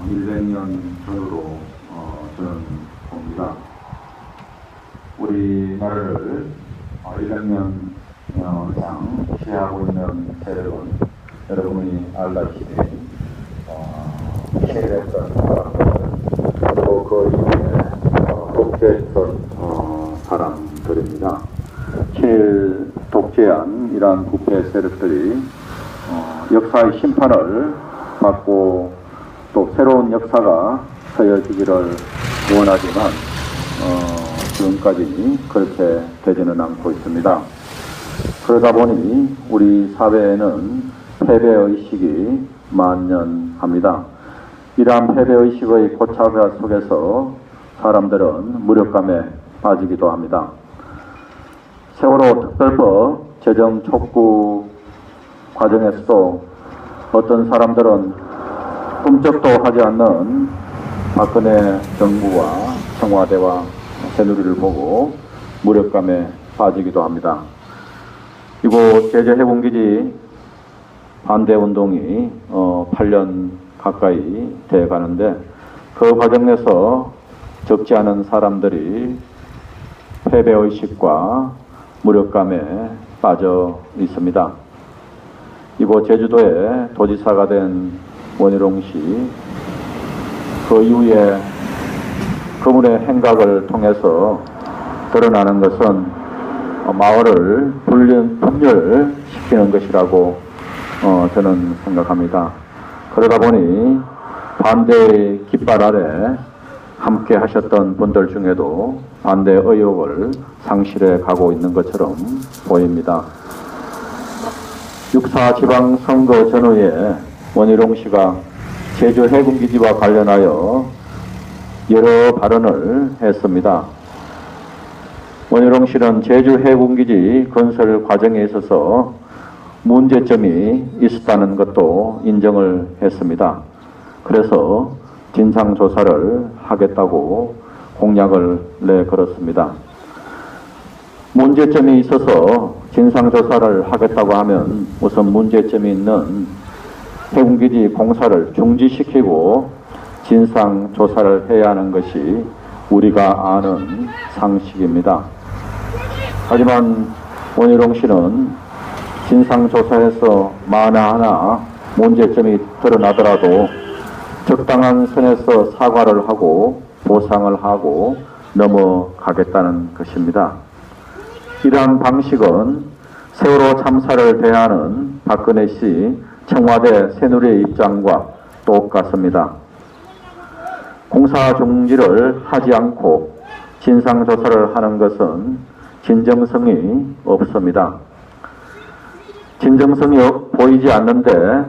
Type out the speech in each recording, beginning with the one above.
100년 전으로 저는 봅니다. 우리나라를 100년 상 시해하고 있는 세력은 여러분이 알다시피 친일했던 사람들, 또 그 이후에 독재했던 사람들입니다. 친일 독재한 이러한 부패 세력들이 역사의 심판을 받고 또 새로운 역사가 서여지기를 원하지만 지금까지 그렇게 되지는 않고 있습니다. 그러다 보니 우리 사회에는 패배의식이 만연합니다. 이러한 패배의식의 고착화 속에서 사람들은 무력감에 빠지기도 합니다. 세월호 특별법 제정 촉구 과정에서도 어떤 사람들은 꿈쩍도 하지 않는 박근혜 정부와 청와대와 새누리를 보고 무력감에 빠지기도 합니다. 이곳 제주해군기지 반대운동이 8년 가까이 돼 가는데 그 과정에서 적지 않은 사람들이 패배의식과 무력감에 빠져 있습니다. 이곳 제주도에 도지사가 된 원희룡 씨, 그 이후에 그분의 행각을 통해서 드러나는 것은 마을을 분열시키는 것이라고 저는 생각합니다. 그러다 보니 반대의 깃발 아래 함께 하셨던 분들 중에도 반대 의욕을 상실해 가고 있는 것처럼 보입니다. 6.4 지방선거 전후에 원희룡 씨가 제주 해군기지와 관련하여 여러 발언을 했습니다. 원희룡 씨는 제주 해군기지 건설 과정에 있어서 문제점이 있었다는 것도 인정을 했습니다. 그래서 진상조사를 하겠다고 공약을 내걸었습니다. 문제점이 있어서 진상조사를 하겠다고 하면 우선 문제점이 있는 해군기지 공사를 중지시키고 진상조사를 해야 하는 것이 우리가 아는 상식입니다. 하지만 원희룡 씨는 진상조사에서 만화 하나 문제점이 드러나더라도 적당한 선에서 사과를 하고 보상을 하고 넘어가겠다는 것입니다. 이러한 방식은 세월호 참사를 대하는 박근혜 씨 청와대 새누리의 입장과 똑같습니다. 공사 중지를 하지 않고 진상조사를 하는 것은 진정성이 없습니다. 진정성이 보이지 않는데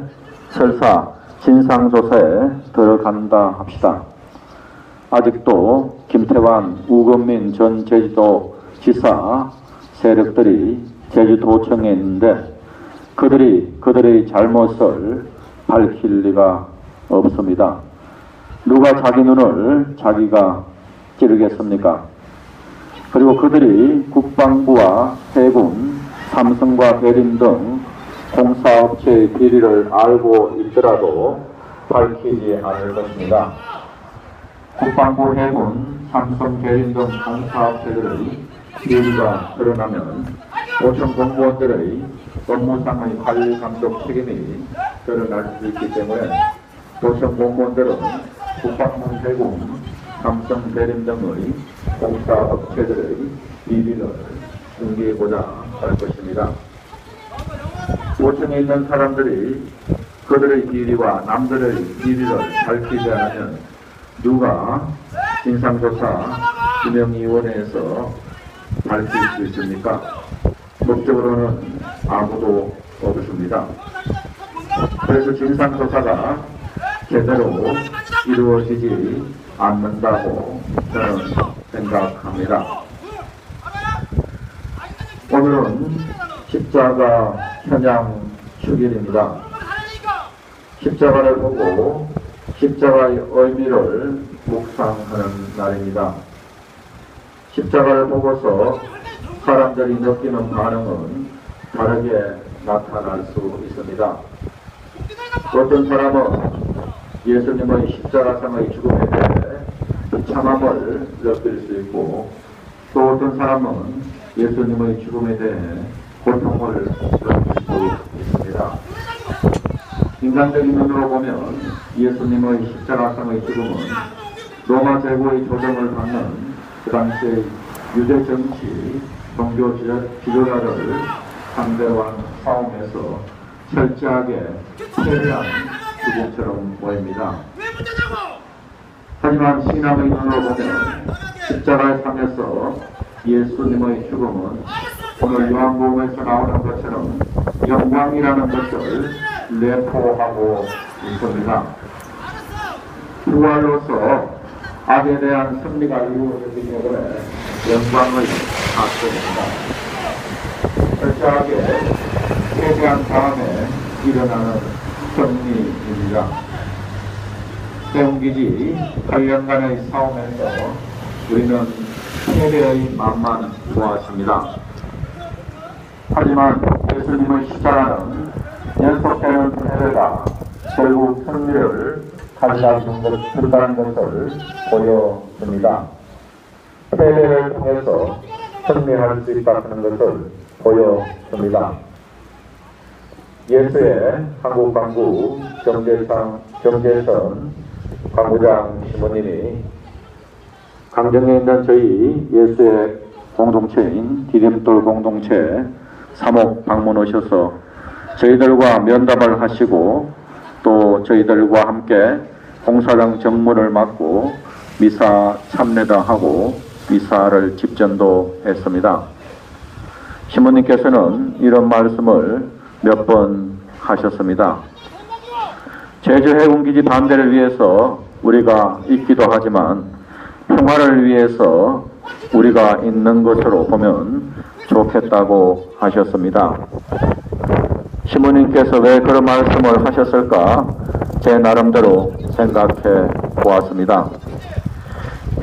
설사 진상조사에 들어간다 합시다. 아직도 김태환, 우건민 전 제주도지사 세력들이 제주도청에 있는데 그들의 잘못을 밝힐 리가 없습니다. 누가 자기 눈을 자기가 찌르겠습니까? 그리고 그들이 국방부와 해군, 삼성과 대림 등 공사업체의 비리를 알고 있더라도 밝히지 않을 것입니다. 국방부, 해군, 삼성, 대림 등 공사업체들의 비리가 드러나면 도청 공무원들의 업무상의 관리 감독 책임이 드러날 수 있기 때문에 도청 공무원들은 국방부, 해군, 삼성, 대림 등의 공사업체들의 비리를 숨기고자 할 것입니다. 도청에 있는 사람들이 그들의 비리와 남들의 비리를 밝히지 않으면 누가 진상조사 진행위원회에서 밝힐 수 있습니까? 법적으로는 아무도 없습니다. 그래서 진상조사가 제대로 이루어지지 않는다고 저는 생각합니다. 오늘은 십자가 현양 축일입니다. 십자가를 보고 십자가의 의미를 묵상하는 날입니다. 십자가를 보고서 사람들이 느끼는 반응은 다르게 나타날 수 있습니다. 어떤 사람은 예수님의 십자가상의 죽음에 대해 비참함을 느낄 수 있고, 또 어떤 사람은 예수님의 죽음에 대해 고통을 느낄 수 있습니다. 인간적인 눈으로 보면 예수님의 십자가상의 죽음은 로마 제국의 조정을 받는 그 당시의 유대 정치, 종교 지도자를 상대로 한 싸움에서 철저하게 패배한 죽음처럼 보입니다. 하지만 신앙의 눈으로 보면 십자가의 상에서 예수님의 죽음은 오늘 요한복음에서 나오는 것처럼 영광이라는 것을 내포하고 있습니다. 부활로서 악에 대한 승리가 이루어지기 때문에 영광의 사건입니다. 철저하게 패배한 다음에 일어나는 승리입니다. 해운기지 8년간의 싸움에서 우리는 패배의 맛만 보았습니다. 하지만 예수님의 십자가는 연속되는 패배가 결국 승리를 가져다준다는 것을 보여줍니다. 패배를 통해서 승리할 수 있다는 것을 보여줍니다. 예수의 한국 광구 경제선 광구장 시모님이 강정에 있는 저희 예수의 공동체인 디딤돌 공동체 사목 방문 오셔서 저희들과 면담을 하시고 또 저희들과 함께 공사장 정문을 맡고 미사 참례당하고 미사를 집전도 했습니다. 시모님께서는 이런 말씀을 몇 번 하셨습니다. 제주 해군기지 반대를 위해서 우리가 있기도 하지만 평화를 위해서 우리가 있는 것으로 보면 좋겠다고 하셨습니다. 시모님께서 왜 그런 말씀을 하셨을까 제 나름대로 생각해 보았습니다.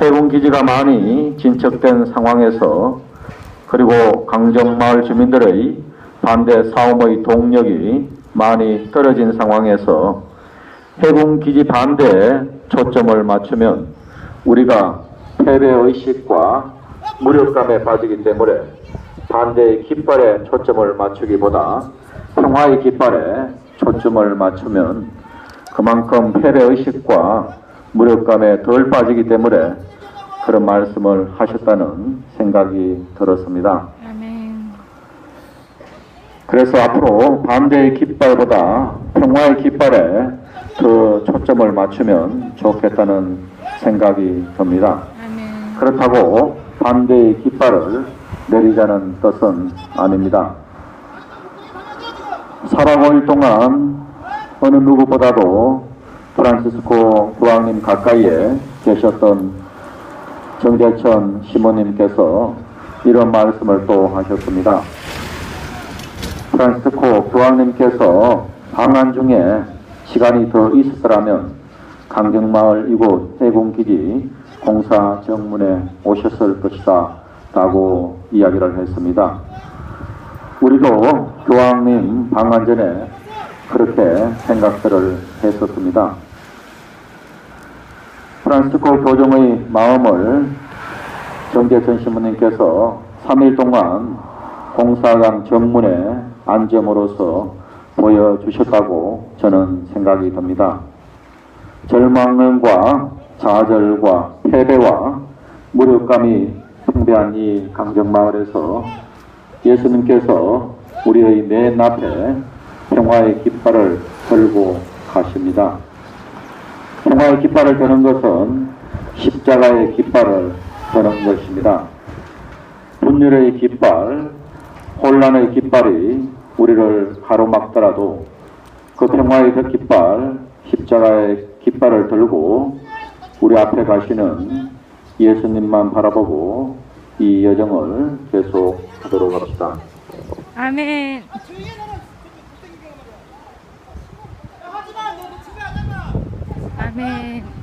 해군기지가 많이 진척된 상황에서 그리고 강정마을 주민들의 반대 싸움의 동력이 많이 떨어진 상황에서 해군기지 반대에 초점을 맞추면 우리가 패배의식과 무력감에 빠지기 때문에 반대의 깃발에 초점을 맞추기보다 평화의 깃발에 초점을 맞추면 그만큼 패배의식과 무력감에 덜 빠지기 때문에 그런 말씀을 하셨다는 생각이 들었습니다. 그래서 앞으로 반대의 깃발보다 평화의 깃발에 더 초점을 맞추면 좋겠다는 생각이 듭니다. 그렇다고 반대의 깃발을 내리자는 뜻은 아닙니다. 살아올 동안 어느 누구보다도 프란시스코 교황님 가까이에 계셨던 정재천 시모님께서 이런 말씀을 또 하셨습니다. 프란시스코 교황님께서 방한 중에 시간이 더 있었더라면 강정마을 이곳 해군기지 공사 정문에 오셨을 것이다 라고 이야기를 했습니다. 우리도 교황님 방한 전에 그렇게 생각들을 했었습니다. 프란시스코 교정의 마음을 정재천 신부님께서 3일 동안 공사장 정문에 안점으로서 보여주셨다고 저는 생각이 듭니다. 절망과 좌절과 패배와 무력감이 풍부한 이 강정마을에서 예수님께서 우리의 맨 앞에 평화의 깃발을 들고 가십니다. 평화의 깃발을 드는 것은 십자가의 깃발을 드는 것입니다. 분열의 깃발, 혼란의 깃발이 우리를 가로막더라도 그 평화의 그 깃발, 십자가의 깃발을 들고 우리 앞에 가시는 예수님만 바라보고 이 여정을 계속하도록 합시다. 아멘. 아멘.